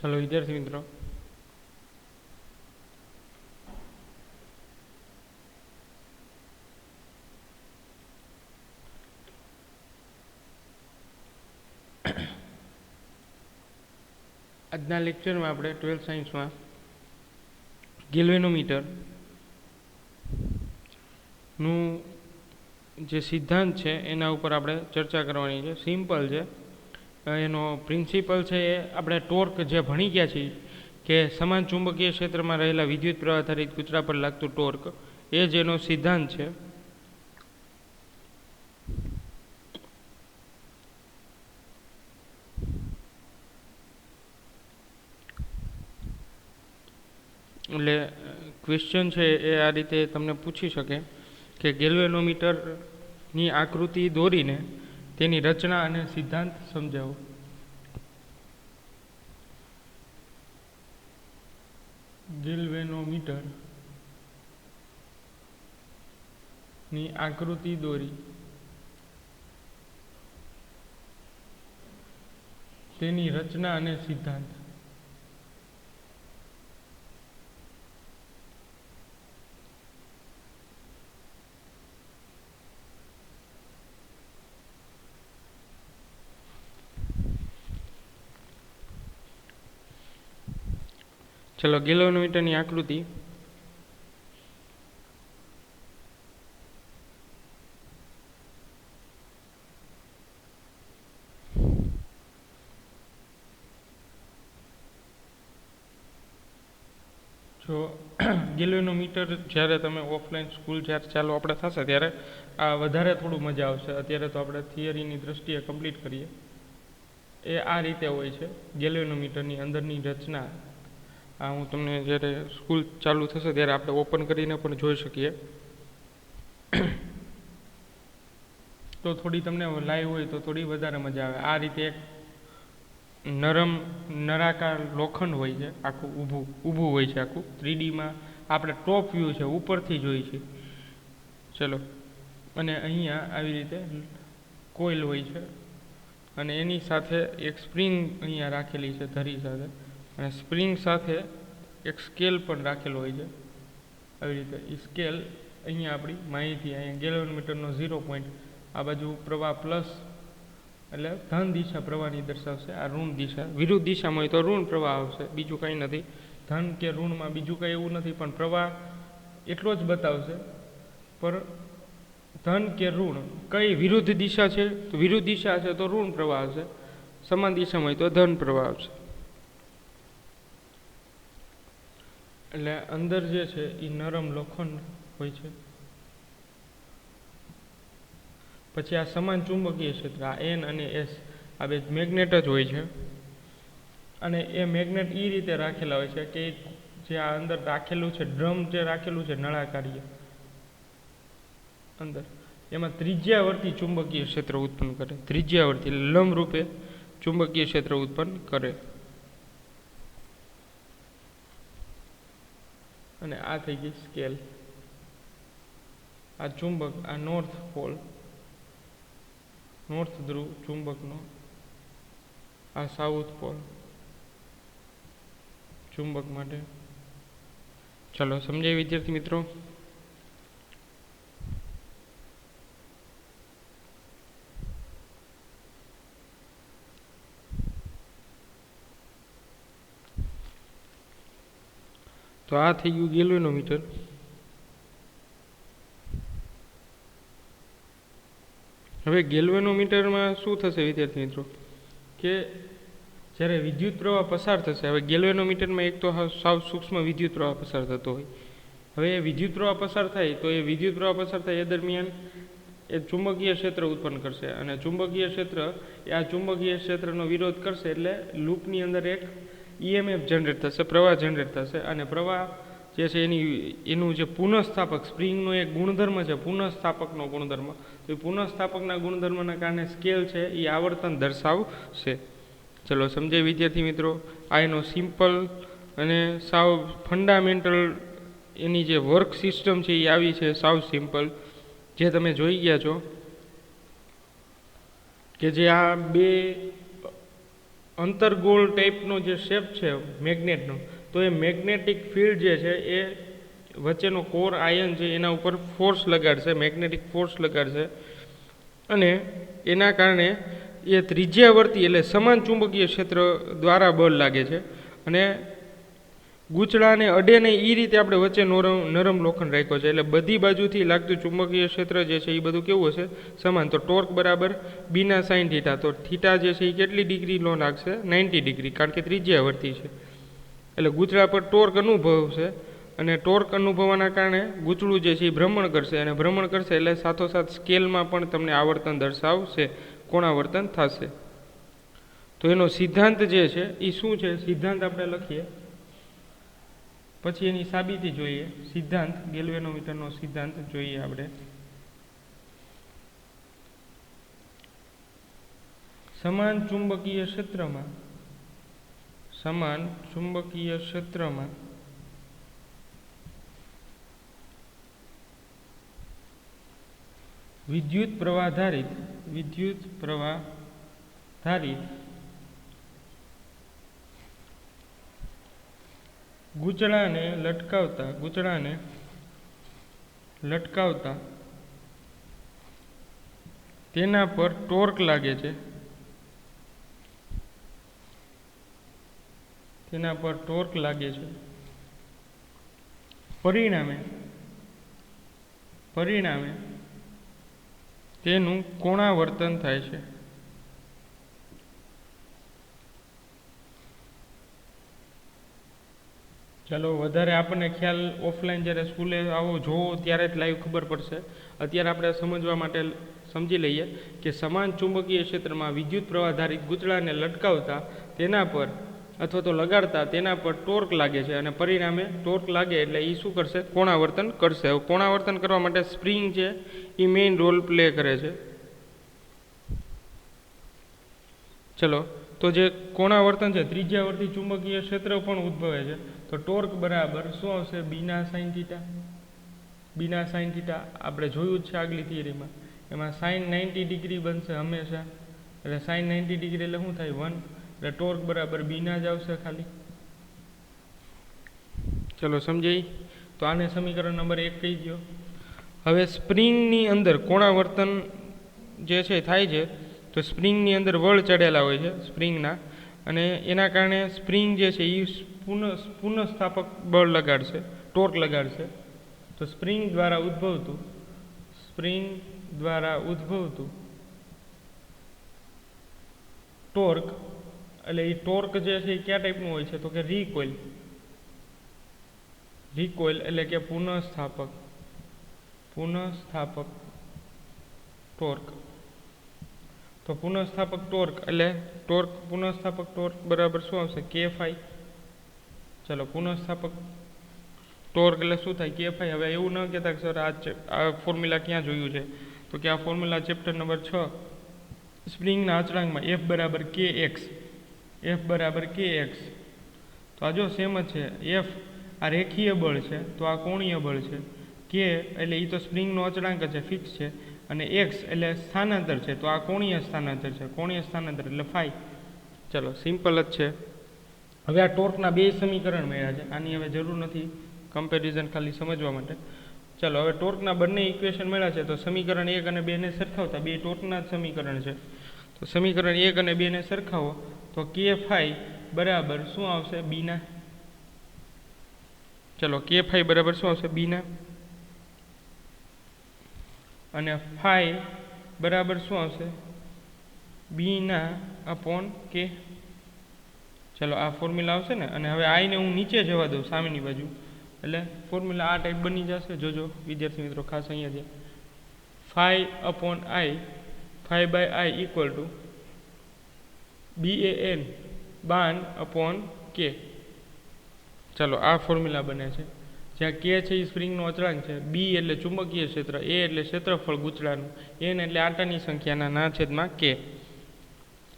ચાલો વિદ્યાર્થી મિત્રો, આજના લેક્ચરમાં આપણે 12th સાયન્સમાં ગેલ્વેનોમીટરનું જે સિદ્ધાંત છે એના ઉપર આપણે ચર્ચા કરવાની છે. સિમ્પલ છે. એનો પ્રિન્સિપલ છે એ આપણે ટોર્ક જે ભણી ગયા છીએ કે સમાન ચુંબકીય ક્ષેત્રમાં રહેલા વિદ્યુત પ્રવાહ આધારિત કૂતરા પર લાગતું ટોર્ક, એ જ એનો સિદ્ધાંત છે. એટલે ક્વેશ્ચન છે એ આ રીતે તમને પૂછી શકે કે ગેલ્વેનોમીટરની આકૃતિ દોરીને તેની રચના અને સિદ્ધાંત સમજાવો. ગેલ્વેનોમીટરની આકૃતિ દોરી તેની રચના અને સિદ્ધાંત. ચલો, ગેલ્વેનોમીટરની આકૃતિ. જો ગેલ્વેનોમીટર જ્યારે તમે ઓફલાઈન સ્કૂલ જ્યારે ચાલુ આપણે થશે ત્યારે આ વધારે થોડું મજા આવશે. અત્યારે તો આપણે થિયરીની દ્રષ્ટિએ કમ્પ્લીટ કરીએ. એ આ રીતે હોય છે ગેલ્વેનોમીટરની અંદરની રચના. આ હું તમને જ્યારે સ્કૂલ ચાલુ થશે ત્યારે આપણે ઓપન કરીને પણ જોઈ શકીએ તો થોડી તમને લાઈવ હોય તો થોડી વધારે મજા આવે. આ રીતે એક નરમ નળાકાર લોખંડ હોય છે, આખું ઊભું હોય છે આખું. 3Dમાં આપણે ટોપ વ્યૂ છે, ઉપરથી જોઈએ છીએ. ચલો, અને અહીંયા આવી રીતે કોઇલ હોય છે અને એની સાથે એક સ્પ્રિંગ અહીંયા રાખેલી છે ધરી સાથે, અને સ્પ્રિંગ સાથે એક સ્કેલ પણ રાખેલો હોય છે આવી રીતે. એ સ્કેલ અહીંયા આપણી માહિતી, અહીંયા ગેલ્વેનોમીટરનો 0 પોઈન્ટ, આ બાજુ પ્રવાહ પ્લસ એટલે ધન દિશા પ્રવાહની દર્શાવશે, આ ઋણ દિશા. વિરુદ્ધ દિશામાં હોય તો ઋણ પ્રવાહ આવશે, બીજું કંઈ નથી. ધન કે ઋણમાં બીજું કંઈ એવું નથી, પણ પ્રવાહ એટલો જ બતાવશે. પર ધન કે ઋણ કઈ વિરુદ્ધ દિશા છે તો વિરુદ્ધ દિશા છે તો ઋણ પ્રવાહ આવશે, સમાન દિશામાં હોય તો ધન પ્રવાહ આવશે. એટલે અંદર જે છે એ નરમ લોખંડ હોય છે. પછી આ સમાન ચુંબકીય ક્ષેત્ર, આ N અને S, આ બે મેગ્નેટ જ હોય છે. અને એ મેગ્નેટ એ રીતે રાખેલા હોય છે કે જે આ અંદર રાખેલું છે ડ્રમ, જે રાખેલું છે નળાકારીય અંદર, એમાં ત્રિજ્યાવર્તી ચુંબકીય ક્ષેત્ર ઉત્પન્ન કરે. ત્રિજ્યાવર્તી લંબ રૂપે ચુંબકીય ક્ષેત્ર ઉત્પન્ન કરે. અને આ થઈ ગઈ સ્કેલ. આ ચુંબક, આ નોર્થ પોલ, નોર્થ ધ્રુવ ચુંબકનો, આ સાઉથ પોલ ચુંબક માટે. ચાલો સમજાય વિદ્યાર્થી મિત્રો? તો આ થઈ ગયું ગેલ્વેનોમીટર. હવે ગેલ્વેનોમીટરમાં શું થશે વિદ્યાર્થી મિત્રો કે જ્યારે વિદ્યુત પ્રવાહ પસાર થશે, હવે ગેલ્વેનોમીટરમાં એક તો સાવ સૂક્ષ્મ વિદ્યુત પ્રવાહ પસાર થતો હોય. હવે એ વિદ્યુત પ્રવાહ પસાર થાય તો એ વિદ્યુત પ્રવાહ પસાર થાય એ દરમિયાન એ ચુંબકીય ક્ષેત્ર ઉત્પન્ન કરશે, અને ચુંબકીય ક્ષેત્ર એ આ ચુંબકીય ક્ષેત્રનો વિરોધ કરશે, એટલે લૂપની અંદર એક EMF જનરેટ થશે, પ્રવાહ જનરેટ થશે. અને પ્રવાહ જે છે એનું જે પુનઃસ્થાપક, સ્પ્રિંગનો એક ગુણધર્મ છે પુનઃસ્થાપકનો ગુણધર્મ, તો એ પુનઃસ્થાપકના ગુણધર્મના કારણે સ્કેલ છે એ આવર્તન દર્શાવશે. ચલો સમજાય વિદ્યાર્થી મિત્રો? આ એનો સિમ્પલ અને સાવ ફંડામેન્ટલ એની જે વર્ક સિસ્ટમ છે એ આવી છે, સાવ સિમ્પલ, જે તમે જોઈ ગયા છો કે જે આ બે અંતરગોળ ટાઈપનો જે શેપ છે મેગ્નેટનો, તો એ મેગ્નેટિક ફિલ્ડ જે છે એ વચ્ચેનો કોર આયન છે એના ઉપર ફોર્સ લગાડશે, મેગ્નેટિક ફોર્સ લગાડશે, અને એના કારણે એ ત્રિજ્યાવર્તી એટલે સમાન ચુંબકીય ક્ષેત્ર દ્વારા બળ લાગે છે. અને ગૂંચળાને અડે નહીં એ રીતે આપણે વચ્ચે નરમ લોખંડ રાખ્યો છે, એટલે બધી બાજુથી લાગતું ચુંબકીય ક્ષેત્ર જે છે એ બધું કેવું હશે? સમાન. તો ટોર્ક બરાબર બીના સાઇન થીટા. તો થીટા જે છે એ કેટલી ડિગ્રીનો લાગશે? 90 ડિગ્રી, કારણ કે ત્રિજ્યાવર્તી છે. એટલે ગૂંચળા પર ટોર્ક અનુભવશે, અને ટોર્ક અનુભવવાના કારણે ગૂંચળું જે છે એ ભ્રમણ કરશે, અને ભ્રમણ કરશે એટલે સાથોસાથ સ્કેલમાં પણ તમને આવર્તન દર્શાવશે, કોણાવર્તન થશે. તો એનો સિદ્ધાંત જે છે એ શું છે? સિદ્ધાંત આપણે લખીએ, પછી એની સાબિતી જોઈએ. સિદ્ધાંત, ગેલ્વેનોમીટરનો સિદ્ધાંત જોઈએ આપણે. સમાન ચુંબકીય ક્ષેત્રમાં વિદ્યુત પ્રવાહ ધારિત ગૂંચળાને લટકાવતા તેના પર ટોર્ક લાગે છે, પરિણામે તેનું કોણાવર્તન થાય છે. ચાલો, વધારે આપણને ખ્યાલ ઓફલાઈન જ્યારે સ્કૂલે આવો જોવો ત્યારે જ લાઈવ ખબર પડશે. અત્યારે આપણે સમજવા માટે સમજી લઈએ કે સમાન ચુંબકીય ક્ષેત્રમાં વિદ્યુત પ્રવાહ ધારિત ગૂંચળાને લટકાવતા તેના પર અથવા તો લગાડતા તેના પર ટોર્ક લાગે છે, અને પરિણામે ટોર્ક લાગે એટલે એ શું કરશે? કોણાવર્તન કરશે. હવે કોણાવર્તન કરવા માટે સ્પ્રિંગ છે એ મેઇન રોલ પ્લે કરે છે. ચલો, તો જે કોણાવર્તન છે, ત્રિજ્યાવર્તી ચુંબકીય ક્ષેત્ર પણ ઉદ્ભવે છે. તો ટોર્ક બરાબર શું આવશે? બીના સાઇન થીટા. આપણે જોયું જ છે આગલી થિયરીમાં. એમાં સાઇન 90 ડિગ્રી બનશે હંમેશા, એટલે સાઇન 90 ડિગ્રી એટલે શું થાય? 1. એટલે ટોર્ક બરાબર બીના જ આવશે ખાલી. ચલો, સમજાય? તો આને સમીકરણ નંબર 1 કહી દો. હવે સ્પ્રિંગની અંદર કોણાવર્તન જે છે થાય છે, તો સ્પ્રિંગની અંદર વળ ચડેલા હોય છે સ્પ્રિંગના, અને એના કારણે સ્પ્રિંગ જે છે એ પુનઃસ્થાપક બળ લગાડશે, ટોર્ક લગાડશે. તો સ્પ્રિંગ દ્વારા ઉદ્ભવતું ટોર્ક, એટલે એ ટોર્ક જે છે એ કયા ટાઈપનું હોય છે? તો કે રિકોઇલ એટલે કે પુનઃસ્થાપક ટોર્ક. તો પુનઃસ્થાપક ટોર્ક એટલે પુનઃસ્થાપક ટોર્ક બરાબર શું આવશે? K∅. ચલો, પુનઃસ્થાપક ટોર્ક એટલે શું થાય? K∅. હવે એવું ન કહેતા કે સર આ ફોર્મ્યુલા ક્યાં જોયું છે? તો કે આ ફોર્મ્યુલા ચેપ્ટર નંબર 6 સ્પ્રિંગના અચળાંકમાં F બરાબર kx. તો આ જો સેમ જ છે. F આ રેખીય બળ છે, તો આ કોણીય બળ છે. K એટલે એ તો સ્પ્રિંગનો અચળાંક છે, ફિક્સ છે, અને x એટલે સ્થાનાંતર છે, તો આ કોણીય સ્થાનાંતર એટલે phi. ચલો, સિમ્પલ જ છે. હવે આ ટોર્કના બે સમીકરણ મળ્યા છે, આની હવે જરૂર નથી, કમ્પેરિઝન ખાલી સમજવા માટે. ચલો, હવે ટોર્કના બંને ઇક્વેશન મળ્યા છે, તો સમીકરણ 1 અને 2 ને સરખાવતા, બે ટોર્કના જ સમીકરણ છે, તો સમીકરણ 1 અને 2 ને સરખાવો તો K∅ બરાબર શું આવશે? બીના. ચલો, K∅ બરાબર શું આવશે? બીના. અને phi બરાબર શું આવશે? બીના અપોન K. ચલો, આ ફોર્મ્યુલા આવશે ને, અને હવે આઈને હું નીચે જવા દઉં સામેની બાજુ, એટલે ફોર્મ્યુલા આ ટાઈપ બની જશે. જોજો વિદ્યાર્થી મિત્રો, ખાસ અહીંયા છે phi upon i equal to BAN બાન અપોન K. ચલો, આ ફોર્મ્યુલા બને છે, જ્યાં K છે એ સ્પ્રિંગનો અચળાંક છે, B એટલે ચુંબકીય ક્ષેત્ર, A એટલે ક્ષેત્રફળ ગૂંચળાનું, N એટલે આટાની સંખ્યાના છેદમાં K.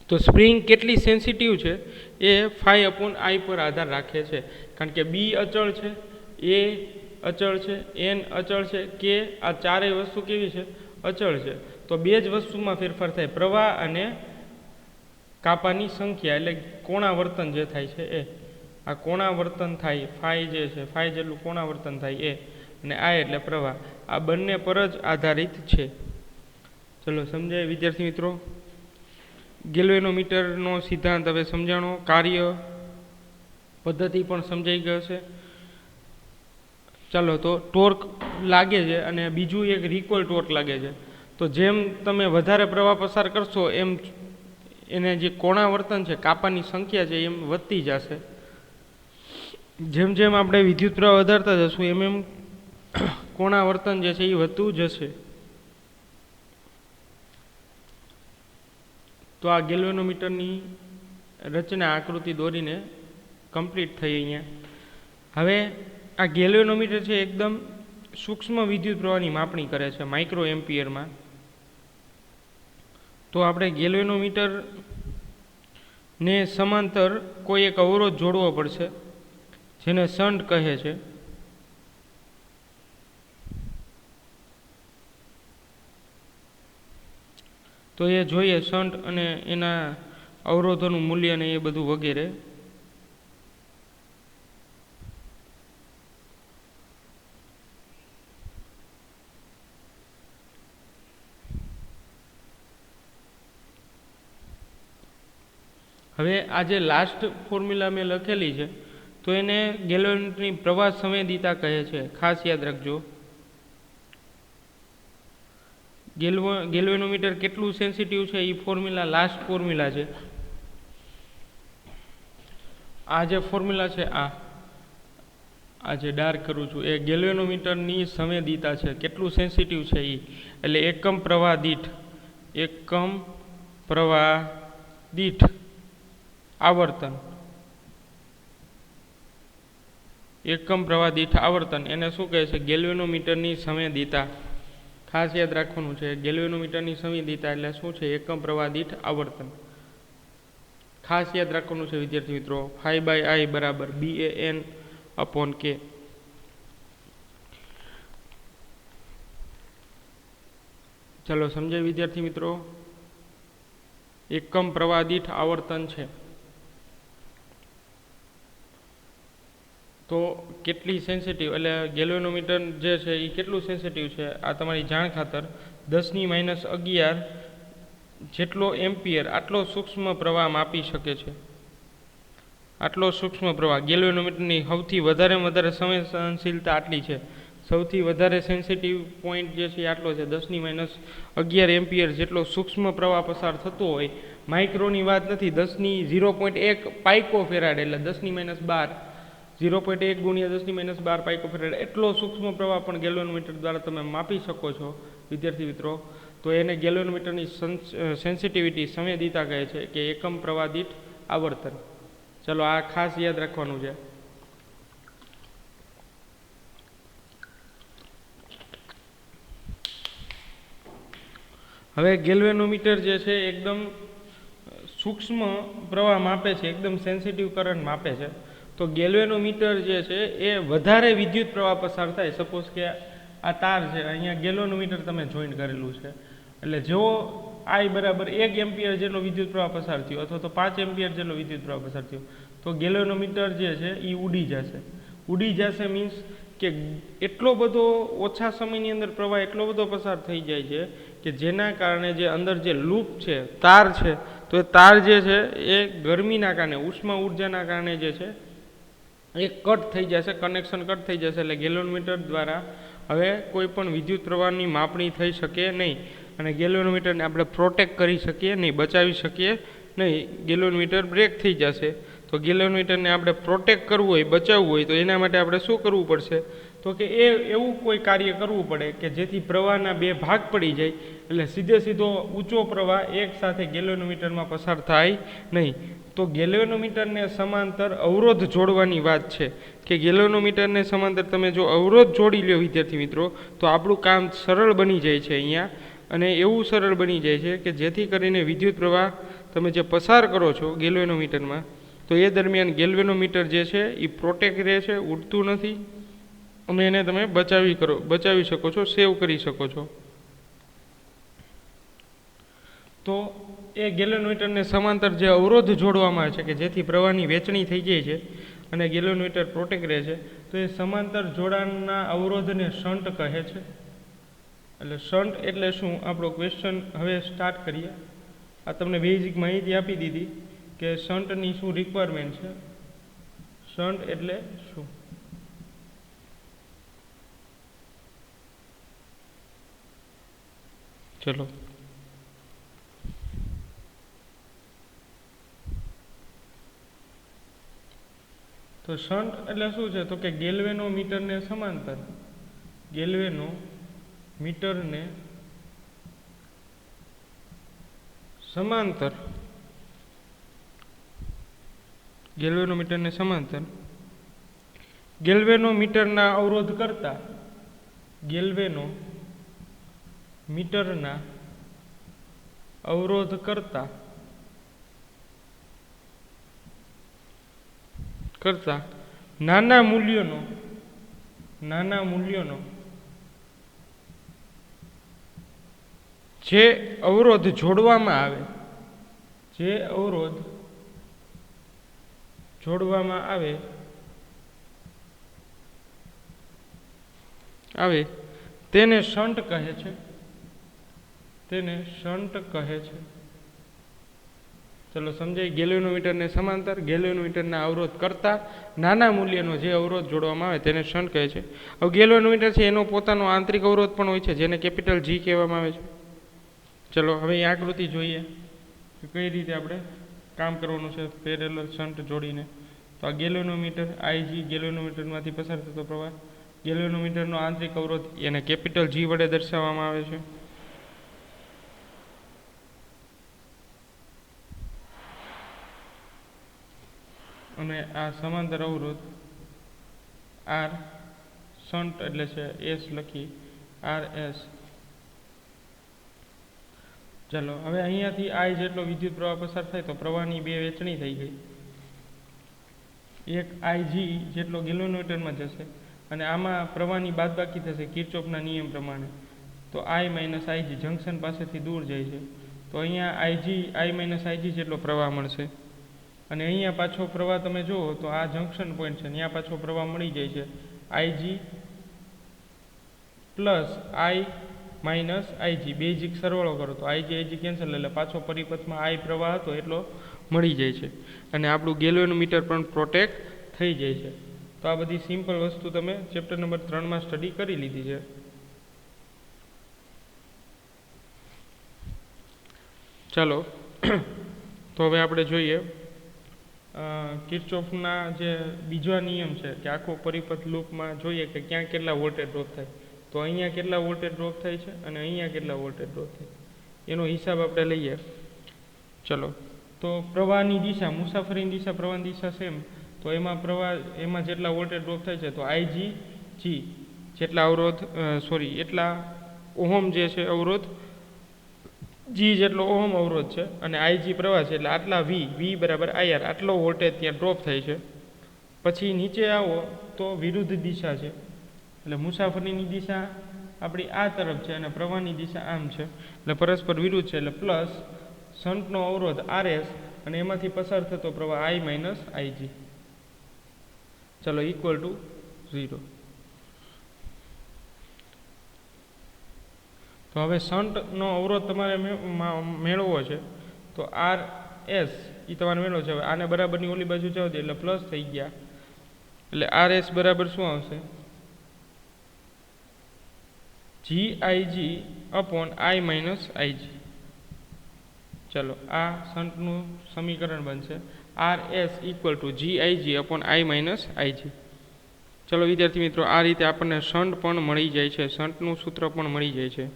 તો સ્પ્રિંગ કેટલી સેન્સિટિવ છે એ phi અપોન i પર આધાર રાખે છે, કારણ કે B અચળ છે, A અચળ છે, N અચળ છે, K આ ચારેય વસ્તુ કેવી છે? અચળ છે. તો બે જ વસ્તુમાં ફેરફાર થાય, પ્રવાહ અને કાપાની સંખ્યા એટલે કોણાવર્તન જે થાય છે એ, આ કોણાવર્તન થાય ફાઈ જે છે, ફાઈ જેટલું કોણાવર્તન થાય એ, અને આ એટલે પ્રવાહ, આ બંને પર જ આધારિત છે. ચલો સમજાય વિદ્યાર્થી મિત્રો? ગેલ્વેનોમીટરનો સિદ્ધાંત હવે સમજાણો, કાર્ય પદ્ધતિ પણ સમજાઈ ગયો છે. ચાલો તો ટોર્ક લાગે છે અને બીજું એક રિકોલ ટોર્ક લાગે છે. તો જેમ તમે વધારે પ્રવાહ પસાર કરશો એમ એને જે કોણાવર્તન છે, કાપાની સંખ્યા છે એમ વધતી જશે. જેમ જેમ આપણે વિદ્યુત પ્રવાહ વધારતા જશું એમ એમ કોણાવર્તન જે છે એ વધતું જશે. તો આ ગેલ્વેનોમીટરની રચના આકૃતિ દોરીને કમ્પ્લીટ થઈ અહીંયા. હવે આ ગેલ્વેનોમીટર છે એકદમ સૂક્ષ્મ વિદ્યુત પ્રવાહની માપણી કરે છે માઇક્રો એમ્પિયરમાં. તો આપણે ગેલ્વેનોમીટરને સમાંતર કોઈ એક અવરોધ જોડવો પડશે જેને શન્ટ કહે છે. તો એ જોઈએ શન્ટ અને એના અવરોધોનું મૂલ્ય ને એ બધું વગેરે. હવે આ જે લાસ્ટ ફોર્મ્યુલા મેં લખેલી છે તો એને ગેલ્વેનોમીટરની પ્રવાહ સંવેદિતા કહે છે. ખાસ યાદ રાખજો. ગેલ્વેનોમીટર કેટલું સેન્સિટિવ છે એ ફોર્મ્યુલા લાસ્ટ ફોર્મ્યુલા છે. આ જે ફોર્મ્યુલા છે આ જે ડાર્ક કરું છું એ ગેલ્વેનોમીટરની સંવેદિતા છે, કેટલું સેન્સિટિવ છે એ, એટલે એકમ પ્રવાહ દીઠ આવર્તન, એકમ પ્રવાહ દીઠ આવર્તન એને શું કહે છે? ગેલ્વેનોમીટરની સંવેદિતા. ખાસ યાદ રાખવાનું છે, ગેલ્વેનોમીટરની સંવેદિતા એટલે શું છે? એકમ પ્રવાહ દીઠ આવર્તન. ખાસ યાદ રાખવાનું છે વિદ્યાર્થી મિત્રો, φ/I બરાબર BAN/K. ચાલો સમજાય વિદ્યાર્થી મિત્રો? એકમ પ્રવાહ દીઠ આવર્તન છે. તો કેટલી સેન્સિટિવ, એટલે ગેલ્વેનોમીટર જે છે એ કેટલું સેન્સિટિવ છે આ તમારી જાણ ખાતર 10⁻11 જેટલો એમ્પિયર આટલો સૂક્ષ્મ પ્રવાહ માપી શકે છે. આટલો સૂક્ષ્મ પ્રવાહ ગેલ્વેનોમીટરની સૌથી વધારે સંવેદનશીલતા આટલી છે. સૌથી વધારે સેન્સિટિવ પોઈન્ટ જે છે આટલો છે, 10⁻11 એમ્પિયર જેટલો સૂક્ષ્મ પ્રવાહ પસાર થતો હોય. માઇક્રોની વાત નથી, 10⁻1 પાઇકોફેરાડ એટલે 10⁻12 0.1 × 10⁻12 પાઇકોફેરાડ એટલો સૂક્ષ્મ પ્રવાહ પણ ગેલ્વેનોમીટર દ્વારા તમે માપી શકો છો વિદ્યાર્થી મિત્રો. તો એને ગેલ્વેનોમીટરની સેન્સિટિવિટી સંવેદિતા કહે છે કે એકમ પ્રવાહ દીઠ આવર્તન. ચલો આ ખાસ યાદ રાખવાનું છે. હવે ગેલ્વેનોમીટર જે છે એકદમ સૂક્ષ્મ પ્રવાહ માપે છે, એકદમ સેન્સિટિવ કરંટ માપે છે. તો ગેલ્વેનોમીટર જે છે એ વધારે વિદ્યુત પ્રવાહ પસાર થાય, સપોઝ કે આ તાર છે, અહીંયા ગેલ્વેનોમીટર તમે જોઈન કરેલું છે, એટલે જેવો I બરાબર 1 એમ્પિયર જેટલો વિદ્યુત પ્રવાહ પસાર થયો અથવા તો 5 એમ્પિયર જેટલો વિદ્યુત પ્રવાહ પસાર થયો તો ગેલ્વેનોમીટર જે છે એ ઉડી જશે. મીન્સ કે એટલો બધો ઓછા સમયની અંદર પ્રવાહ એટલો બધો પસાર થઈ જાય છે કે જેના કારણે જે અંદર જે લૂપ છે, તાર છે, તો એ તાર જે છે એ ગરમીના કારણે, ઉષ્મા ઉર્જાના કારણે જે છે એ કટ થઈ જશે, કનેક્શન કટ થઈ જશે. એટલે ગેલ્વેનોમીટર દ્વારા હવે કોઈ પણ વિદ્યુત પ્રવાહની માપણી થઈ શકે નહીં અને ગેલ્વેનોમીટરને આપણે પ્રોટેક્ટ કરી શકીએ નહીં, બચાવી શકીએ નહીં. ગેલ્વેનોમીટર બ્રેક થઈ જશે. તો ગેલ્વેનોમીટરને આપણે પ્રોટેક્ટ કરવું હોય, બચાવવું હોય તો એના માટે આપણે શું કરવું પડશે? તો કે એવું કોઈ કાર્ય કરવું પડે કે જેથી પ્રવાહના બે ભાગ પડી જાય, એટલે સીધો ઊંચો પ્રવાહ એક સાથે ગેલ્વેનોમીટરમાં પસાર થાય નહીં. તો ગેલ્વેનોમીટરને સમાંતર અવરોધ જોડવાની વાત છે કે ગેલ્વેનોમીટરને સમાંતર તમે જો અવરોધ જોડી લ્યો વિદ્યાર્થી મિત્રો તો આપણું કામ સરળ બની જાય છે અહીંયા. અને એવું સરળ બની જાય છે કે જેથી કરીને વિદ્યુત પ્રવાહ તમે જે પસાર કરો છો ગેલ્વેનોમીટરમાં તો એ દરમિયાન ગેલ્વેનોમીટર જે છે એ પ્રોટેક્ટ રહે છે, ઉડતું નથી અને એને તમે બચાવી શકો છો, સેવ કરી શકો છો. તો એ ગેલોનમીટરને સમાંતર જે અવરોધ જોડવામાં આવે છે કે જેથી પ્રવાહની વહેંચણી થઈ જાય છે અને ગેલોનમીટર પ્રોટેક્ટ રહે છે, તો એ સમાંતર જોડાણના અવરોધને શન્ટ કહે છે. એટલે શન્ટ એટલે શું, આપણો ક્વેશ્ચન હવે સ્ટાર્ટ કરીએ. આ તમને બેઝિક માહિતી આપી દીધી કે શન્ટની શું રિક્વાયરમેન્ટ છે. શન્ટ એટલે શું? ચલો તો શન્ટ એટલે શું છે, તો કે ગેલ્વેનોમીટરને સમાંતર ગેલ્વેનોમીટરને સમાંતર ગેલ્વેનોમીટરને સમાંતર ગેલ્વેનોમીટરના અવરોધ કરતા ગેલ્વેનોમીટરના અવરોધ કરતા નાના મૂલ્યોનો જે અવરોધ જોડવામાં આવે તેને શન્ટ કહે છે. ચલો સમજાય. ગેલ્વેનોમીટરને સમાંતર ગેલ્વેનોમીટરના અવરોધ કરતા નાના મૂલ્યનો જે અવરોધ જોડવામાં આવે તેને શન્ટ કહે છે. હવે ગેલ્વેનોમીટર છે એનો પોતાનો આંતરિક અવરોધ પણ હોય છે જેને કેપિટલ G કહેવામાં આવે છે. ચલો હવે એ આકૃતિ જોઈએ કે કઈ રીતે આપણે કામ કરવાનું છે પેરેલલ શન્ટ જોડીને. તો આ ગેલ્વેનોમીટર IG ગેલ્વેનોમીટરમાંથી પસાર થતો પ્રવાહ, ગેલ્વેનોમીટરનો આંતરિક અવરોધ એને કેપિટલ G વડે દર્શાવવામાં આવે છે. અને આ સમાંતર અવરોધ R શન્ટ એટલે છે S લખી RS. ચાલો હવે અહીંયાથી I જેટલો વિદ્યુત પ્રવાહ પસાર થાય તો પ્રવાહની બે વહેંચણી થઈ ગઈ. એક IG જેટલો ગેલ્વેનોમીટરમાં જશે અને આમાં પ્રવાહની બાદબાકી થશે કિર્ચોફના નિયમ પ્રમાણે. તો I માઇનસ IG જંકશન પાસેથી દૂર જાય છે તો અહીંયા I માઇનસ IG જેટલો પ્રવાહ મળશે. અને અહીંયા પાછો પ્રવાહ તમે જુઓ તો આ જંકશન પોઈન્ટ છે, ત્યાં પાછો પ્રવાહ મળી જાય છે IG plus I minus IG. Basic સરવાળો કરો તો IG કેન્સલ એટલે પાછો પરિપથમાં I પ્રવાહ હતો એટલો મળી જાય છે અને આપણું ગેલ્વેનોમીટર પણ પ્રોટેક્ટ થઈ જાય છે. તો આ બધી સિમ્પલ વસ્તુ તમે ચેપ્ટર નંબર 3માં સ્ટડી કરી લીધી છે. ચાલો તો હવે આપણે જોઈએ કિર્ચોફના જે બીજા નિયમ છે કે આખો પરિપથ લૂપમાં જોઈએ કે ક્યાં કેટલા વોલ્ટેજ ડ્રોપ થાય. તો અહીંયા કેટલા વોલ્ટેજ ડ્રોપ થાય છે અને અહીંયા કેટલા વોલ્ટેજ ડ્રોપ થાય એનો હિસાબ આપણે લઈએ. ચલો તો પ્રવાહની દિશા, મુસાફરીની દિશા, પ્રવાહની દિશા સેમ, તો એમાં જેટલા વોલ્ટેજ ડ્રોપ થાય છે તો IG G જેટલા એટલા ઓહમ જે છે અવરોધ, G જેટલો ઓહમ અવરોધ છે અને IG પ્રવાહ છે એટલે આટલા V બરાબર IR આટલો વોલ્ટેજ ત્યાં ડ્રોપ થાય છે. પછી નીચે આવો તો વિરુદ્ધ દિશા છે એટલે મુસાફરીની દિશા આપણી આ તરફ છે અને પ્રવાહની દિશા આમ છે એટલે પરસ્પર વિરુદ્ધ છે એટલે પ્લસ શન્ટનો અવરોધ RS અને એમાંથી પસાર થતો પ્રવાહ I માઇનસ IG. ચલો ઇક્વલ ટુ 0. તો હવે શન્ટનો અવરોધ તમારે મેળવવો છે તો RS એ તમારે મેળવો છે. હવે આને બરાબરની ઓલી બાજુ જાવ દે એટલે પ્લસ થઈ ગયા એટલે RS બરાબર શું આવશે? GIG upon I minus IG. ચલો આ શન્ટનું સમીકરણ બનશે RS equal to GIG upon I minus IG. ચલો વિદ્યાર્થી મિત્રો, આ રીતે આપણને શન્ટ પણ મળી જાય છે, શન્ટનું સૂત્ર પણ મળી જાય છે.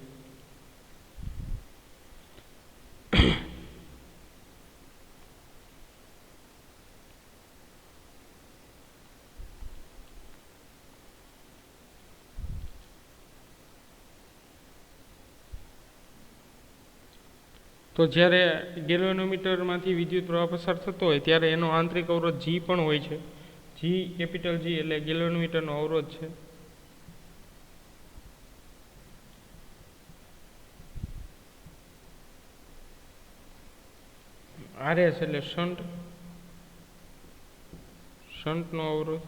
તો જ્યારે ગેલ્વેનોમીટરમાંથી વિદ્યુત પ્રવાહ પસાર થતો હોય ત્યારે એનો આંતરિક અવરોધ G પણ હોય છે. કેપિટલ G એટલે ગેલ્વેનોમીટરનો અવરોધ છે. RS એટલે શંટનો અવરોધ.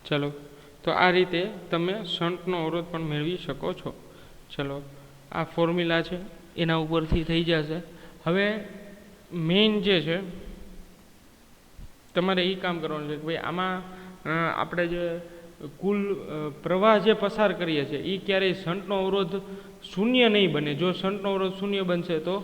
ચલો, તો આ રીતે તમે શંટનો અવરોધ પણ મેળવી શકો છો. ચલો, આ ફોર્મ્યુલા છે એના ઉપરથી થઈ જશે. હવે મેઇન જે છે તમારે એ કામ કરવાનું છે કે ભાઈ આમાં આપણે જે કુલ પ્રવાહ જે પસાર કરીએ છીએ એ ક્યારેય શંટનો અવરોધ શૂન્ય નહીં બને. જો શંટનો અવરોધ શૂન્ય બનશે તો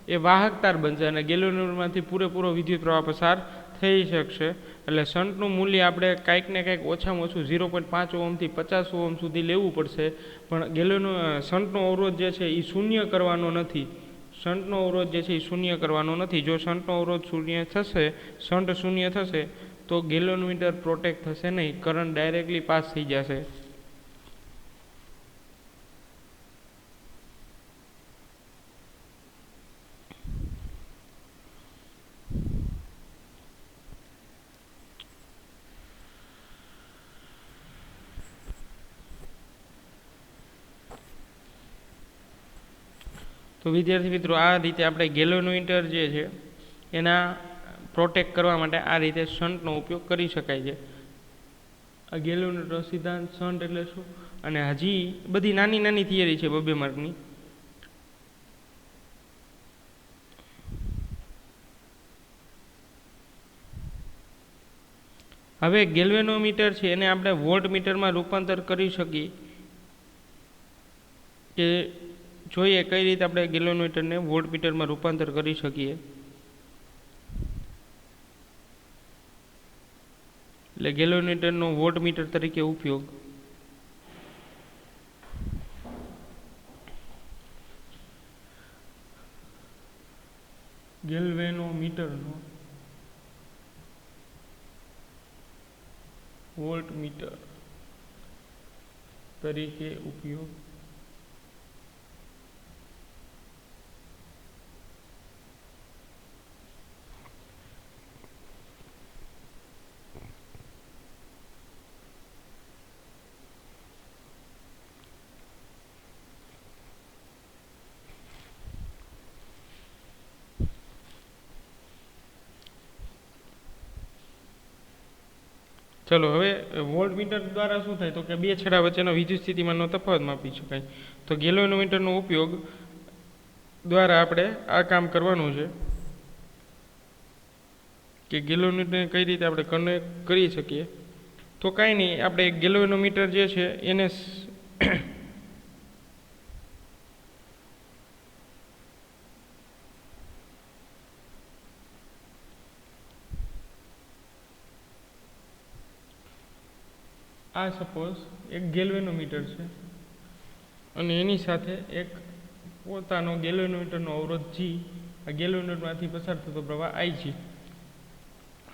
એ વાહકતાર બનશે અને ગેલ્વેનોમીટરમાંથી પૂરેપૂરો વિદ્યુત પ્રવાહ પસાર થઈ શકશે. એટલે શંટનું મૂલ્ય આપણે કાંઈક ને કાંઈક ઓછામાં ઓછું 0.5 ઓહમથી 50 ઓહમ સુધી લેવું પડશે. પણ શંટનો અવરોધ જે છે એ શૂન્ય કરવાનો નથી. શંટનો અવરોધ જે છે એ શૂન્ય કરવાનો નથી. જો શંટનો અવરોધ શૂન્ય થશે, શંટ શૂન્ય થશે તો ગેલ્વેનોમીટર પ્રોટેક્ટ થશે નહીં, કરંટ ડાયરેક્ટલી પાસ થઈ જશે. તો વિદ્યાર્થી મિત્રો, આ રીતે આપણે ગેલ્વેનોમીટર જે છે એના પ્રોટેક્ટ કરવા માટે આ રીતે શંટનો ઉપયોગ કરી શકાય છે. આ ગેલ્વેનોમીટર સિદ્ધાંત, શંટ એટલે શું, અને હજી બધી નાની નાની થિયરી છે 2 માર્કની. હવે ગેલ્વેનોમીટર છે એને આપણે વોલ્ટમીટરમાં રૂપાંતર કરી શકીએ કે જોઈએ કઈ રીતે આપણે ગેલ્વેનોમીટરને વોલ્ટમીટરમાં રૂપાંતર કરી શકીએ. એટલે ગેલ્વેનોમીટરનો વોલ્ટમીટર તરીકે ઉપયોગ. ગેલ્વેનોમીટરનો વોલ્ટમીટર તરીકે ઉપયોગ. ચલો, હવે વોલ્ટમીટર દ્વારા શું થાય તો કે 2 છેડા વચ્ચેનો વિદ્યુત સ્થિતિમાનનો તફાવત માપી શકાય. તો ગેલ્વેનોમીટરનો ઉપયોગ દ્વારા આપણે આ કામ કરવાનું છે કે ગેલ્વેનોમીટરને કઈ રીતે આપણે કનેક્ટ કરી શકીએ. તો કાંઈ નહીં, આપણે ગેલ્વેનોમીટર જે છે એને આ સપોઝ એક ગેલ્વેનોમીટર છે અને એની સાથે એક પોતાનો ગેલ્વેનોમીટરનો અવરોધ G, આ ગેલ્વેનોમીટરમાંથી પસાર થતો પ્રવાહ IG.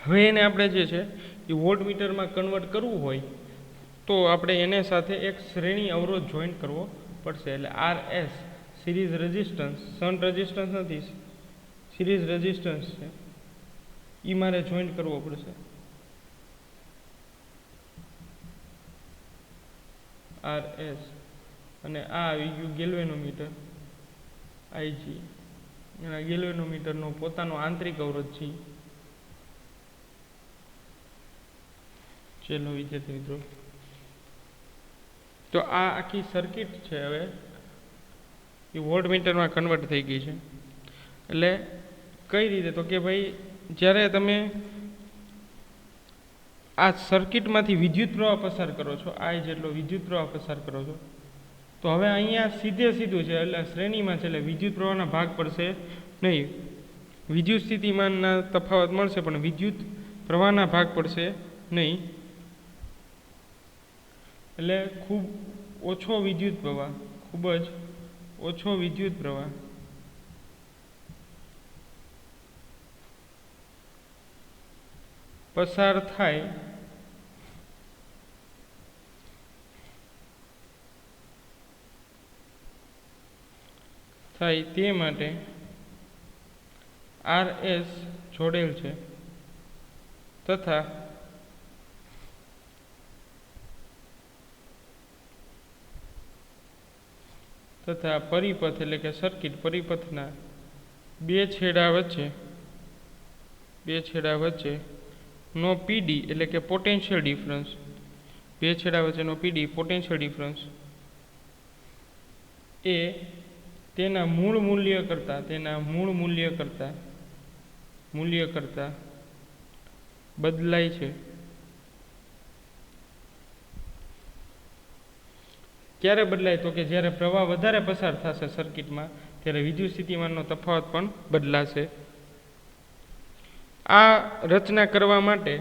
હવે એને આપણે જે છે એ વોલ્ટમીટરમાં કન્વર્ટ કરવું હોય તો આપણે એને સાથે એક શ્રેણી અવરોધ જોઈન્ટ કરવો પડશે. એટલે RS series resistance, shunt resistance નથી, સિરીઝ રેઝિસ્ટન્સ છે, એ મારે જોઈન્ટ કરવો પડશે. RS અને આ આવી ગયું ગેલ્વેનોમીટર IG, અને ગેલ્વેનોમીટરનો પોતાનો આંતરિક અવરોધ છે. ચલો વિદ્યાર્થી મિત્રો, તો આ આખી સર્કિટ છે હવે એ વોલ્ટમીટરમાં કન્વર્ટ થઈ ગઈ છે. એટલે કઈ રીતે તો કે ભાઈ જ્યારે તમે આ સર્કિટમાંથી વિદ્યુત પ્રવાહ પસાર કરો છો, આ જેટલો વિદ્યુત પ્રવાહ પસાર કરો છો, તો હવે અહીંયા સીધું છે એટલે શ્રેણીમાં છે એટલે વિદ્યુત પ્રવાહના ભાગ પડશે નહીં. વિદ્યુત સ્થિતિમાનના તફાવત મળશે પણ વિદ્યુત પ્રવાહના ભાગ પડશે નહીં. એટલે ખૂબ ઓછો વિદ્યુત પ્રવાહ, ખૂબ જ ઓછો વિદ્યુત પ્રવાહ પસાર થાય થાય તે માટે આર એસ જોડેલ છે તથા પરિપથ એટલે કે સર્કિટ પરિપથના બે છેડા વચ્ચે નો પીડી એટલે કે પોટેન્શિયલ ડિફરન્સ, બે છેડા વચ્ચેનો પીડી પોટેન્શિયલ ડિફરન્સ એ તેના મૂળ મૂલ્ય કરતાં બદલાય છે. ક્યારે બદલાય? તો કે જ્યારે પ્રવાહ વધારે પસાર થશે સર્કિટમાં ત્યારે વિદ્યુત સ્થિતિમાનનો તફાવત પણ બદલાશે. આ રચના કરવા માટે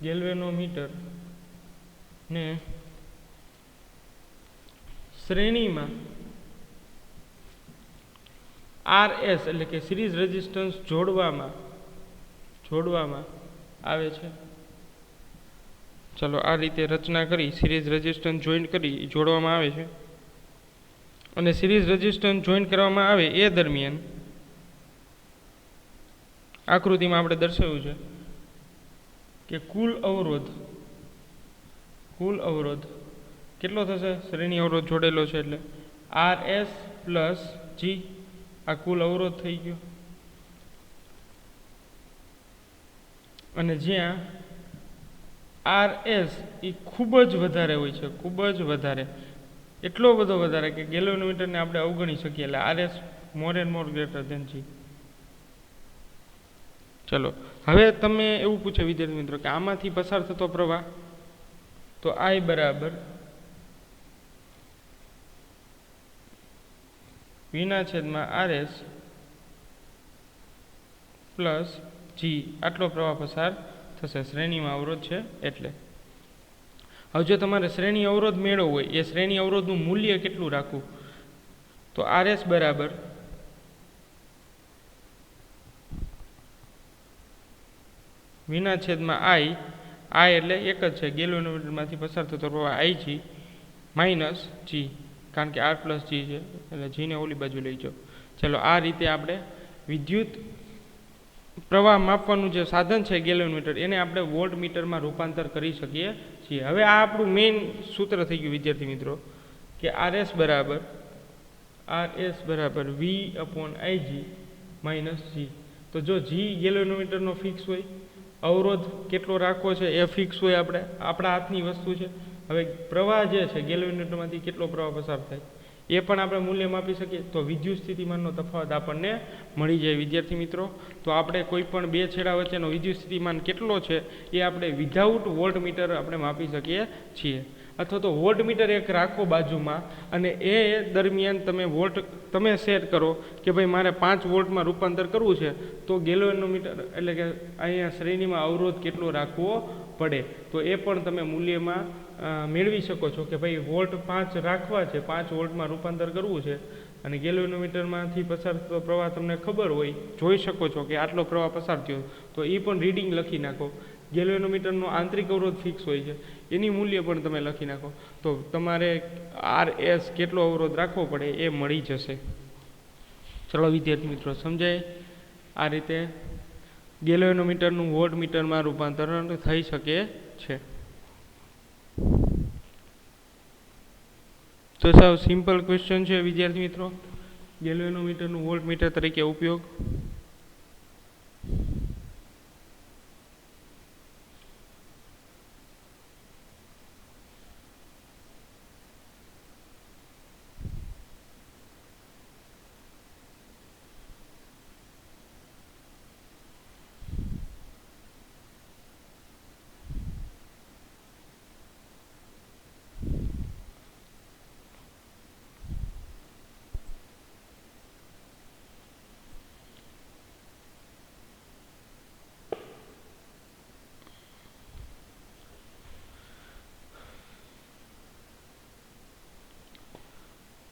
ગેલ્વેનોમીટર ને શ્રેણીમાં RS એટલે કે સિરીઝ રેઝિસ્ટન્સ જોડવામાં આવે છે. ચલો આ રીતે રચના કરી સિરીઝ રેઝિસ્ટન્સ જોડવામાં આવે છે અને સિરીઝ રેઝિસ્ટન્સ જોઈન્ટ કરવામાં આવે એ દરમિયાન આકૃતિમાં આપણે દર્શાવ્યું છે કે કુલ અવરોધ કેટલો થશે? શ્રેણી અવરોધ જોડેલો છે એટલે RS પ્લસ G આ કુલ અવરોધ થઈ ગયો. અને જ્યાં RS એ ખૂબ જ વધારે હોય છે, એટલો બધો વધારે કે ગેલ્વેનોમીટરને આપણે અવગણી શકીએ, એટલે RS more and more greater than G. ચલો હવે તમે એવું પૂછે વિદ્યાર્થી મિત્રો કે આમાંથી પસાર થતો પ્રવાહ તો I બરાબર V/RS પ્લસ G આટલો પ્રવાહ પસાર થશે. શ્રેણીમાં અવરોધ છે એટલે. હવે જો તમારે શ્રેણી અવરોધ મેળવવો હોય એ શ્રેણી અવરોધનું મૂલ્ય કેટલું રાખવું તો RS બરાબર V/I એટલે એક જ છે, ગેલ્વેનોમીટરમાંથી પસાર થતો પ્રવાહ IG માઇનસ G, કારણ કે R પ્લસ G છે એટલે Gને ઓલી બાજુ લઈ જાઓ. ચલો આ રીતે આપણે વિદ્યુત પ્રવાહ માપવાનું જે સાધન છે ગેલ્વેનોમીટર એને આપણે વોલ્ટમીટરમાં રૂપાંતર કરી શકીએ છીએ. હવે આ આપણું મેઇન સૂત્ર થઈ ગયું વિદ્યાર્થી મિત્રો કે RS બરાબર V/IG માઇનસ G. તો જો G ગેલ્વેનોમીટરનો ફિક્સ હોય, અવરોધ કેટલો રાખવો છે એ ફિક્સ હોય, આપણા હાથની વસ્તુ છે. હવે પ્રવાહ જે છે ગેલ્વેનોમીટરમાંથી કેટલો પ્રવાહ પસાર થાય એ પણ આપણે મૂલ્ય માપી શકીએ તો વિદ્યુત સ્થિતિમાનનો તફાવત આપણને મળી જાય વિદ્યાર્થી મિત્રો. તો આપણે કોઈ પણ બે છેડા વચ્ચેનો વિદ્યુત સ્થિતિમાન કેટલો છે એ આપણે વિધાઉટ વોલ્ટમીટર આપણે માપી શકીએ છીએ. અથવા તો વોલ્ટમીટર એક રાખો બાજુમાં અને એ દરમિયાન તમે સેટ કરો કે ભાઈ મારે 5 વોલ્ટમાં રૂપાંતર કરવું છે તો ગેલ્વેનોમીટર એટલે કે અહીંયા શ્રેણીમાં અવરોધ કેટલો રાખવો પડે તો એ પણ તમે મૂલ્યમાં મેળવી શકો છો કે ભાઈ વોલ્ટ 5 રાખવા છે, 5 વોલ્ટમાં રૂપાંતર કરવું છે અને ગેલ્વેનોમીટરમાંથી પસાર થતો પ્રવાહ તમને ખબર હોય, જોઈ શકો છો કે આટલો પ્રવાહ પસાર થયો તો એ પણ રીડિંગ લખી નાખો. ગેલ્વેનોમીટરનો આંતરિક અવરોધ ફિક્સ હોય છે એની મૂલ્ય પણ તમે લખી નાખો તો તમારે RS કેટલો અવરોધ રાખવો પડે એ મળી જશે. ચલો વિદ્યાર્થી મિત્રો સમજાય? આ રીતે ગેલ્વેનોમીટરનું વોલ્ટમીટરમાં રૂપાંતરણ થઈ શકે છે. તો સાવ સિમ્પલ ક્વેશ્ચન છે વિદ્યાર્થી મિત્રો, ગેલ્વેનોમીટરનું વોલ્ટમીટર તરીકે ઉપયોગ.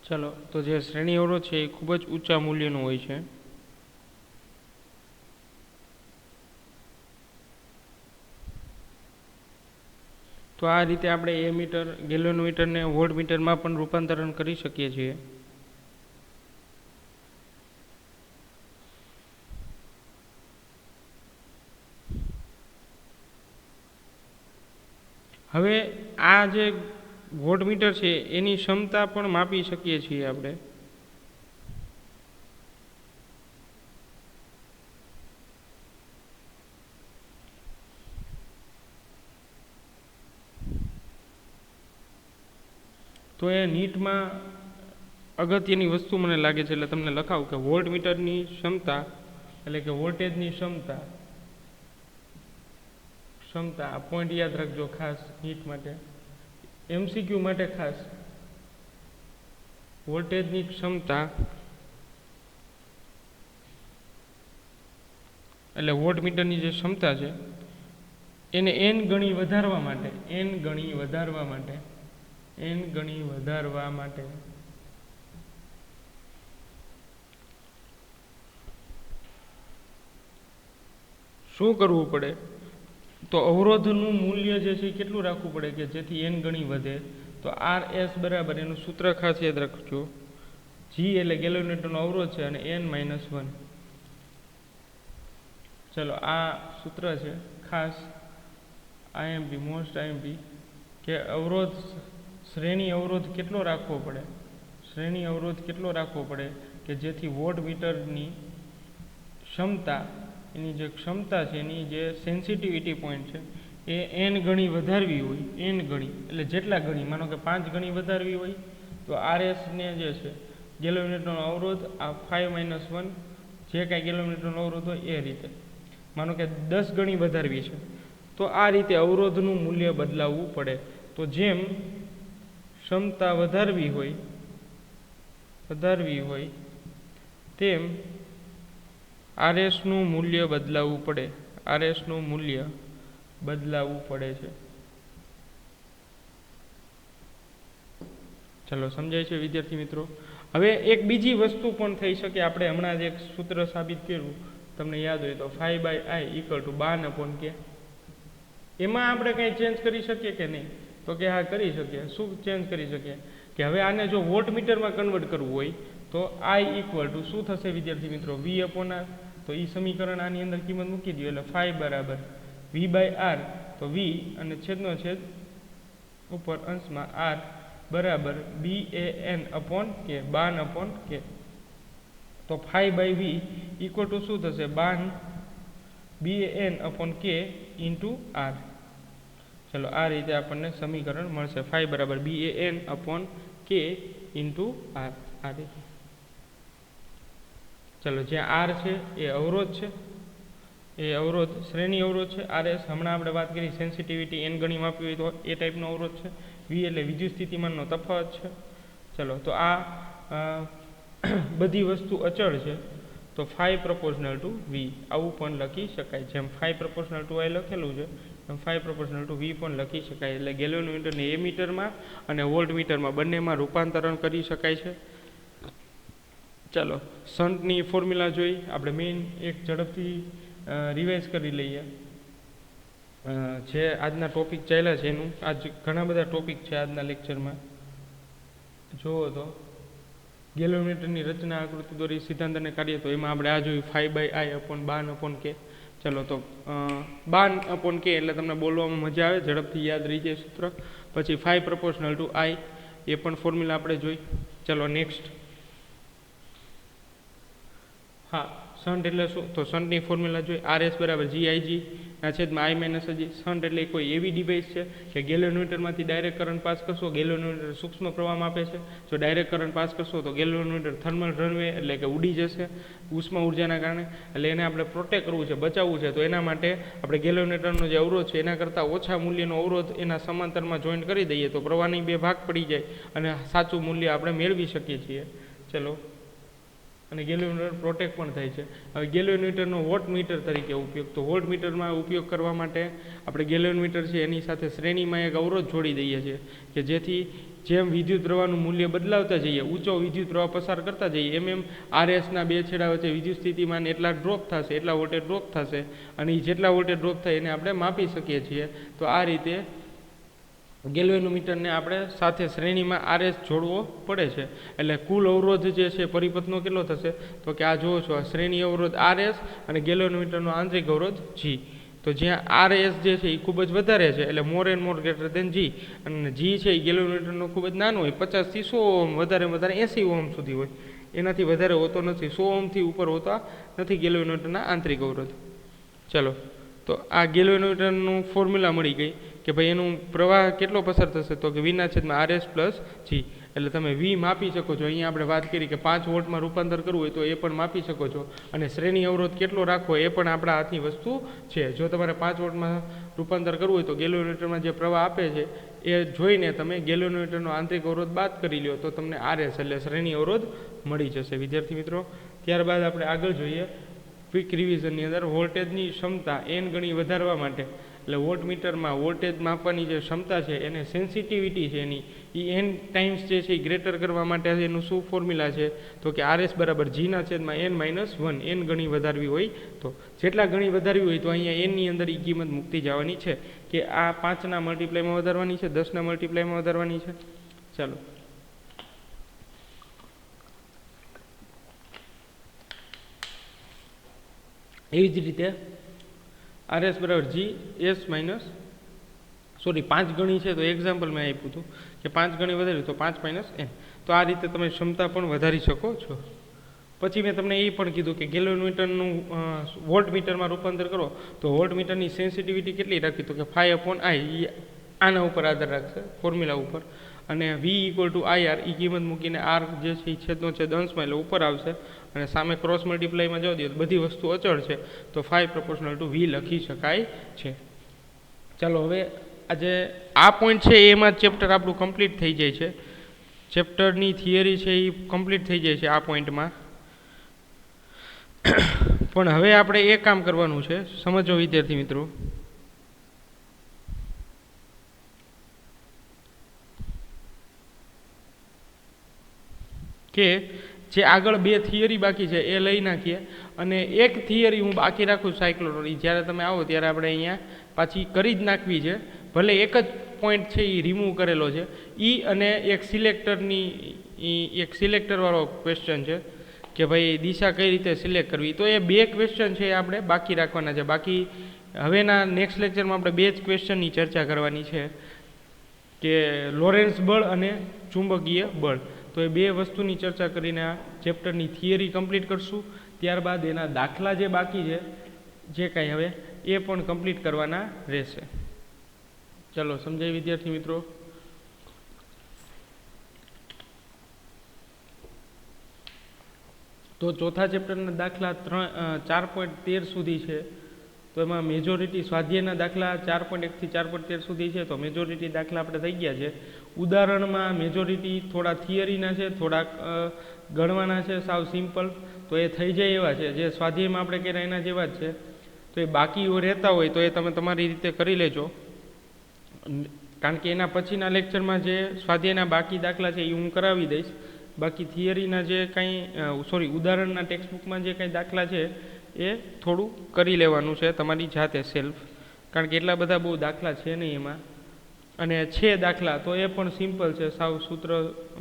ચાલો તો જે શ્રેણી અવરોધ છે એ ખૂબ જ ઊંચા મૂલ્યનો હોય છે. તો આ રીતે આપણે એમીટર ગેલ્વેનોમીટરને વોલ્ટમીટરમાં પણ રૂપાંતરણ કરી શકીએ છીએ. હવે આ જે વોલ્ટમીટર છે એની ક્ષમતા પણ માપી શકીએ છીએ આપણે. તો એ નીટમાં અગત્યની વસ્તુ મને લાગે છે, એટલે તમને લખાવું કે વોલ્ટમીટરની ક્ષમતા એટલે કે વોલ્ટેજની ક્ષમતા આ પોઈન્ટ યાદ રાખજો ખાસ નીટ માટે, એમસીક્યુ માટે ખાસ. વોલ્ટેજની ક્ષમતા એટલે વોલ્ટમીટરની જે ક્ષમતા છે એને n ગણી વધારવા માટે શું કરવું પડે? તો અવરોધનું મૂલ્ય જે છે કેટલું રાખવું પડે કે જેથી n ગણી વધે? તો RS બરાબર, એનું સૂત્ર ખાસ યાદ રાખજો, G એટલે ગેલ્વેનોમીટરનો અવરોધ છે અને n-1. ચલો આ સૂત્ર છે ખાસ IMP, મોસ્ટ IMP, કે અવરોધ શ્રેણી અવરોધ કેટલો રાખવો પડે કે જેથી વોલ્ટમીટરની ક્ષમતા, એની જે ક્ષમતા છે, એની જે સેન્સિટિવિટી પોઈન્ટ છે એ n ગણી વધારવી હોય. n ગણી એટલે જેટલા ગણી, માનો કે 5 ગણી વધારવી હોય તો RS ને જે છે ગેલ્વેનોમીટરનો અવરોધ આ 5-1 જે કાંઈ ગેલ્વેનોમીટરનો અવરોધ હોય એ રીતે, માનો કે 10 ગણી વધારવી છે તો આ રીતે અવરોધનું મૂલ્ય બદલાવવું પડે. તો જેમ ક્ષમતા વધારવી હોય તેમ RSનું મૂલ્ય બદલાવવું પડે છે. ચલો સમજાય છે વિદ્યાર્થી મિત્રો? હવે એક બીજી વસ્તુ પણ થઈ શકે. આપણે હમણાં જ એક સૂત્ર સાબિત કર્યું, તમને યાદ હોય તો 5/I = 12/K. એમાં આપણે કંઈ ચેન્જ કરી શકીએ કે નહીં? તો કે હા કરી શકીએ. શું ચેન્જ કરી શકીએ? કે હવે આને જો વોલ્ટમીટરમાં કન્વર્ટ કરવું હોય તો I = શું થશે વિદ્યાર્થી મિત્રો? V/R. તો એ સમીકરણ આની અંદર કિંમત મૂકી દો એટલે 5 બરાબર V/R, તો V અને છેદનો છેદ ઉપર અંશમાં R બરાબર BAN/K, 12/K. તો 5/V = શું થશે? BAN/K × R. ચલો આ રીતે આપણને સમીકરણ મળશે, 5 બરાબર BAN/K × R. આ રીતે. ચલો જ્યાં R છે એ અવરોધ છે, એ અવરોધ શ્રેણી અવરોધ છે. RS હમણાં આપણે વાત કરી સેન્સિટિવિટી n ગણી માપી હોય તો એ ટાઈપનો અવરોધ છે. V એટલે વિદ્યુત સ્થિતિમાનનો તફાવત છે. ચલો તો આ બધી વસ્તુ અચળ છે. તો 5:V આવું પણ લખી શકાય. જેમ 5:I લખેલું છે એમ 5:V પણ લખી શકાય. એટલે ગેલ્વેનોમીટરને એમીટરમાં અને વોલ્ટમીટરમાં બંનેમાં રૂપાંતરણ કરી શકાય છે. ચાલો શન્ટની ફોર્મ્યુલા જોઈ આપણે. મેઇન એક ઝડપથી રિવાઇઝ કરી લઈએ. જે આજના ટોપિક ચાલ્યા છે એનું, આજ ઘણા બધા ટોપિક છે આજના લેક્ચરમાં. જુઓ તો ગેલ્વેનોમીટરની રચના, આકૃતિ દોરી, સિદ્ધાંત અને કાર્ય, તો એમાં આપણે આ જોયું 5/I/12/K. ચલો તો 12/K એટલે તમને બોલવામાં મજા આવે, ઝડપથી યાદ રહી જાય સૂત્ર. પછી 5:I એ પણ ફોર્મ્યુલા આપણે જોઈ. ચલો નેક્સ્ટ. હા, શન્ટ એટલે શું? તો શન્ટની ફોર્મ્યુલા જોઈ. RS બરાબર GIG/I-G. શન્ટ એટલે કોઈ એવી ડિવાઇસ છે કે ગેલ્વેનોમીટરમાંથી ડાયરેક્ટ કરંટ પાસ કરશો, ગેલ્વેનોમીટર સૂક્ષ્મ પ્રવાહ માપે છે. જો ડાયરેક્ટ કરંટ પાસ કરશો તો ગેલ્વેનોમીટર થર્મલ રનવે એટલે કે ઉડી જશે ઉષ્મા ઉર્જાના કારણે. એટલે એને આપણે પ્રોટેક્ટ કરવું છે, બચાવવું છે. તો એના માટે આપણે ગેલ્વેનોમીટરનો જે અવરોધ છે એના કરતાં ઓછા મૂલ્યનો અવરોધ એના સમાંતરમાં જોઈન્ટ કરી દઈએ તો પ્રવાહની બે ભાગ પડી જાય અને સાચું મૂલ્ય આપણે મેળવી શકીએ છીએ. ચલો, અને ગેલ્વેનોમીટર પ્રોટેક્ટ પણ થાય છે. હવે ગેલ્વેનોમીટરનો વોલ્ટમીટર તરીકે ઉપયોગ. તો વોલ્ટમીટરમાં ઉપયોગ કરવા માટે આપણે ગેલ્વેનોમીટર છે એની સાથે શ્રેણીમાં એક અવરોધ જોડી દઈએ છીએ કે જેથી જેમ વિદ્યુત પ્રવાહનું મૂલ્ય બદલાવતા જઈએ, ઊંચો વિદ્યુત પ્રવાહ પસાર કરતા જઈએ, એમ RSના બે છેડા વચ્ચે વિદ્યુત સ્થિતિમાન એટલા ડ્રોપ થશે, એટલા વોલ્ટેજ ડ્રોપ થશે અને એ જેટલા વોલ્ટેજ ડ્રોપ થાય એને આપણે માપી શકીએ છીએ. તો આ રીતે ગેલ્વેનોમીટરને આપણે સાથે શ્રેણીમાં RS જોડવો પડે છે, એટલે કુલ અવરોધ જે છે પરિપથનો કેટલો થશે તો કે આ જુઓ છો, આ શ્રેણી અવરોધ RS અને ગેલ્વેનોમીટરનો આંતરિક અવરોધ G. તો જ્યાં RS જે છે એ ખૂબ જ વધારે છે, એટલે મોર and more greater than G, અને G છે એ ગેલ્વેનોમીટરનો ખૂબ જ નાનો હોય, 50 થી 100 ઓહ્મ, વધારે 80 ઓહ્મ સુધી હોય, એનાથી વધારે હોતો નથી, 100 ઓહ્મથી ઉપર હોતા નથી ગેલ્વેનોમીટરના આંતરિક અવરોધ. ચલો, તો આ ગેલ્વેનોમીટરનું ફોર્મ્યુલા મળી ગઈ કે ભાઈ એનું પ્રવાહ કેટલો પસાર થશે તો કે V/RS + G, એટલે તમે V માપી શકો છો. અહીંયા આપણે વાત કરી કે 5 વોલ્ટમાં રૂપાંતર કરવું હોય તો એ પણ માપી શકો છો, અને શ્રેણી અવરોધ કેટલો રાખવો એ પણ આપણા હાથની વસ્તુ છે. જો તમારે 5 વોલ્ટમાં રૂપાંતર કરવું હોય તો ગેલ્વેનોમીટરમાં જે પ્રવાહ આપે છે એ જોઈને તમે ગેલ્વેનોમીટરનો આંતરિક અવરોધ બાદ કરી લ્યો તો તમને RS એટલે શ્રેણી અવરોધ મળી જશે. વિદ્યાર્થી મિત્રો, ત્યારબાદ આપણે આગળ જોઈએ ક્વિક રિવિઝનની અંદર વોલ્ટેજની ક્ષમતા n ગણી વધારવા માટે, એટલે વોલ્ટમીટરમાં વોલ્ટેજ માપવાની જે ક્ષમતા છે એને સેન્સિટિવિટી છે એની એ n ટાઈમ્સ જે છે એ ગ્રેટર કરવા માટે એનું શું ફોર્મ્યુલા છે તો કે RS = G/n-1, n ગણી વધારવી હોય તો. જેટલા ગણી વધારવી હોય તો અહીંયા n ની અંદર એ કિંમત મૂકતી જવાની છે કે આ 5ના મલ્ટીપ્લાયમાં વધારવાની છે, 10ના મલ્ટીપ્લાયમાં વધારવાની છે. ચાલો, એવી જ રીતે RS = GS - 5 ગણી છે તો એક્ઝામ્પલ મેં આપ્યું હતું કે 5 ગણી વધારી તો 5 - n. તો આ રીતે તમે ક્ષમતા પણ વધારી શકો છો. પછી મેં તમને એ પણ કીધું કે ગેલ્વેનોમીટરનું વોલ્ટમીટરમાં રૂપાંતર કરો તો વોલ્ટમીટરની સેન્સિટિવિટી કેટલી રાખવી તો કે 5/I, આના ઉપર આધાર રાખશે ફોર્મ્યુલા ઉપર, અને V = IR, એ કિંમત મૂકીને R જે છે એ છેદનો છેદ અંશમાં એટલે ઉપર આવશે, અને સામે ક્રોસ મલ્ટીપ્લાયમાં જવા દો બધી વસ્તુ અચળ છે તો 5 = V લખી શકાય છે. ચાલો, હવે આજે આ પોઈન્ટ છે એમાં ચેપ્ટર આપણું કમ્પ્લીટ થઈ જાય છે, ચેપ્ટરની થિયરી છે એ કમ્પ્લીટ થઈ જાય છે આ પોઈન્ટમાં. પણ હવે આપણે એ કામ કરવાનું છે, સમજો વિદ્યાર્થી મિત્રો, કે જે આગળ 2 થિયરી બાકી છે એ લઈ નાખીએ, અને એક થિયરી હું બાકી રાખું સાયક્લોટોનની. જ્યારે તમે આવો ત્યારે આપણે અહીંયા પાછી કરી જ નાખવી છે, ભલે એક જ પોઈન્ટ છે એ રિમૂવ કરેલો છે ઈ, અને એક સિલેક્ટરવાળો ક્વેશ્ચન છે કે ભાઈ દિશા કઈ રીતે સિલેક્ટ કરવી. તો એ 2 ક્વેશ્ચન છે આપણે બાકી રાખવાના છે. બાકી હવેના નેક્સ્ટ લેક્ચરમાં આપણે 2 જ ક્વેશ્ચનની ચર્ચા કરવાની છે કે લોરેન્સ બળ અને ચુંબકીય બળ. તો એ 2 વસ્તુની ચર્ચા કરીને આ ચેપ્ટરની થિયરી કમ્પ્લીટ કરશું. ત્યારબાદ એના દાખલા જે બાકી છે જે કાંઈ હવે એ પણ કમ્પ્લીટ કરવાના રહેશે. ચલો, સમજાય વિદ્યાર્થી મિત્રો? તો ચોથા ચેપ્ટરના દાખલા 4.13 સુધી છે. તો એમાં મેજોરિટી સ્વાધ્યાયના દાખલા 4.1 થી 4.13 સુધી છે. તો મેજોરિટી દાખલા આપણે થઈ ગયા છે. ઉદાહરણમાં મેજોરિટી થોડા થિયરીના છે, થોડાક ગણવાના છે, સાવ સિમ્પલ, તો એ થઈ જાય એવા છે. જે સ્વાધ્યાયમાં આપણે કર્યા એના જેવા જ છે. તો એ બાકી રહેતા હોય તો એ તમે તમારી રીતે કરી લેજો, કારણ કે એના પછીના લેક્ચરમાં જે સ્વાધ્યાયના બાકી દાખલા છે એ હું કરાવી દઈશ. બાકી થિયરીના જે કાંઈ ઉદાહરણના ટેક્સ્ટબુકમાં જે કાંઈ દાખલા છે એ થોડું કરી લેવાનું છે તમારી જાતે સેલ્ફ, કારણ કે એટલા બધા બહુ દાખલા છે નહીં એમાં, અને છે દાખલા તો એ પણ સિમ્પલ છે, સાવ સૂત્ર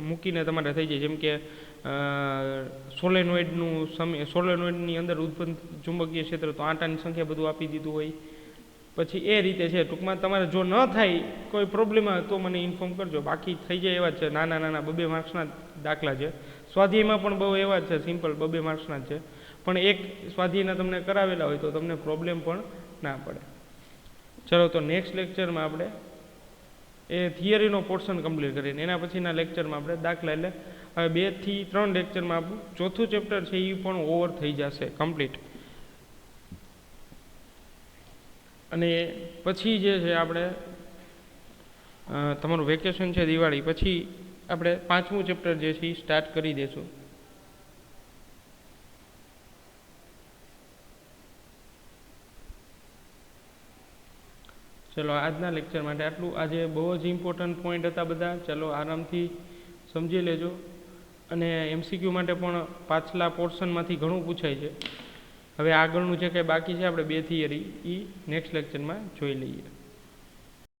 મૂકીને તમારે થઈ જાય. જેમ કે સોલેનોઇડની અંદર ઉત્પન્ન ચુંબકીય ક્ષેત્ર તો આંટાની સંખ્યા બધું આપી દીધું હોય. પછી એ રીતે છે. ટૂંકમાં તમારે જો ન થાય કોઈ પ્રોબ્લેમ આવે તો મને ઇન્ફોર્મ કરજો, બાકી થઈ જાય એવા જ છે. નાના નાના 2 માર્ક્સના દાખલા છે. સ્વાધ્યાયમાં પણ બહુ એવા જ છે, સિમ્પલ 2 માર્ક્સના જ છે. પણ એક સ્વાધ્યાયના તમને કરાવેલા હોય તો તમને પ્રોબ્લેમ પણ ના પડે. ચલો, તો નેક્સ્ટ લેક્ચરમાં આપણે એ થિયરીનો પોર્શન કમ્પ્લીટ કરીને એના પછીના લેક્ચરમાં આપણે દાખલા, એટલે હવે 2 થી 3 લેક્ચરમાં આપણું ચોથું ચેપ્ટર છે એ પણ ઓવર થઈ જશે કમ્પ્લીટ. અને પછી જે છે આપણે તમારું વેકેશન છે દિવાળી પછી આપણે 5મું ચેપ્ટર જે છે એ સ્ટાર્ટ કરી દઈશું. ચલો, આજના લેક્ચર માટે આટલું. આજે બહુ જ ઇમ્પોર્ટન્ટ પોઈન્ટ હતા બધા. ચલો, આરામથી સમજી લેજો, અને MCQ માટે પણ પાછલા પોર્શનમાંથી ઘણું પૂછાય છે. હવે આગળનું જે કંઈ બાકી છે આપણે 2 થિયરી એ નેક્સ્ટ લેક્ચરમાં જોઈ લઈએ.